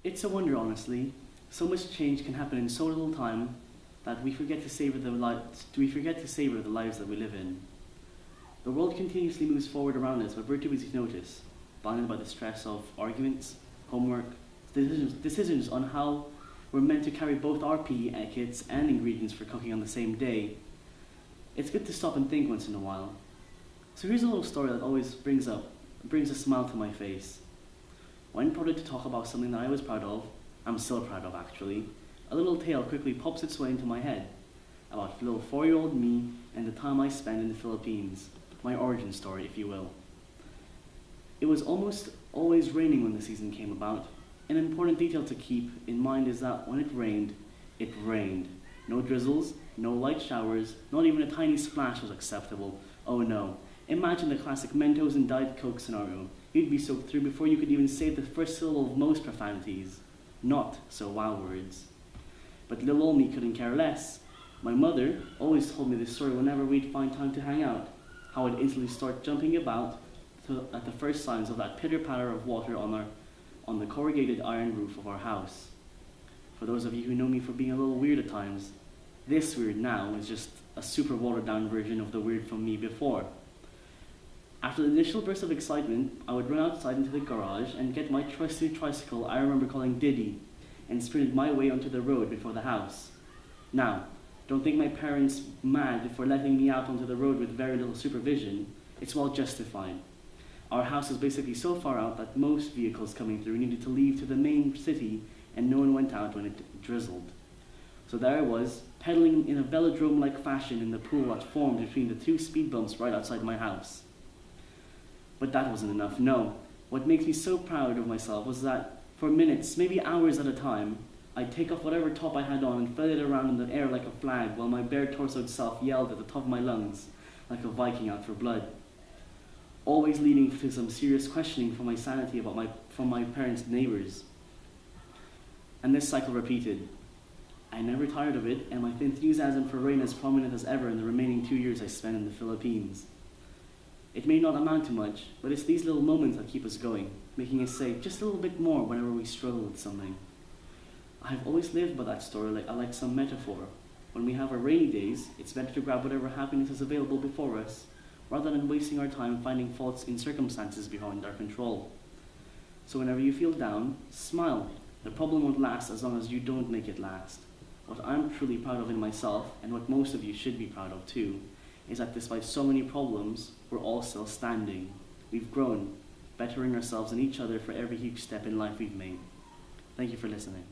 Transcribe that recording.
It's a wonder, honestly. So much change can happen in so little time that we forget to savor the lives that we live in. The world continuously moves forward around us, but we're too busy to notice, blinded by the stress of arguments, homework, decisions on how we're meant to carry both our PE kits and ingredients for cooking on the same day. It's good to stop and think once in a while. So here's a little story that always brings a smile to my face. When prodded to talk about something that I was proud of, I'm still proud of actually, a little tale quickly pops its way into my head about little 4-year-old me and the time I spent in the Philippines, my origin story, if you will. It was almost always raining when the season came about. An important detail to keep in mind is that when it rained. No drizzles, no light showers, not even a tiny splash was acceptable. Oh no. Imagine the classic Mentos and Diet Coke scenario. You'd be soaked through before you could even say the first syllable of most profanities. Not so wow words. But little old me couldn't care less. My mother always told me this story whenever we'd find time to hang out, how I'd instantly start jumping about at the first signs of that pitter-patter of water on the corrugated iron roof of our house. For those of you who know me for being a little weird at times, this weird now is just a super watered-down version of the weird from me before. After the initial burst of excitement, I would run outside into the garage and get my trusty tricycle I remember calling Diddy, and sprinted my way onto the road before the house. Now, don't think my parents mad for letting me out onto the road with very little supervision. It's well justified. Our house is basically so far out that most vehicles coming through needed to leave to the main city, and no one went out when it drizzled. So there I was, pedaling in a velodrome-like fashion in the pool that formed between the two speed bumps right outside my house. But that wasn't enough, no. What makes me so proud of myself was that for minutes, maybe hours at a time, I'd take off whatever top I had on and flail it around in the air like a flag while my bare torsoed self yelled at the top of my lungs like a Viking out for blood. Always leading to some serious questioning from my sanity from my parents' neighbors. And this cycle repeated. I never tired of it, and my enthusiasm for rain as prominent as ever in the remaining 2 years I spent in the Philippines. It may not amount to much, but it's these little moments that keep us going, making us say just a little bit more whenever we struggle with something. I've always lived by that story like some metaphor. When we have our rainy days, it's better to grab whatever happiness is available before us, rather than wasting our time finding faults in circumstances beyond our control. So whenever you feel down, smile. The problem won't last as long as you don't make it last. What I'm truly proud of in myself, and what most of you should be proud of too, is that despite so many problems, we're all still standing. We've grown, bettering ourselves and each other for every huge step in life we've made. Thank you for listening.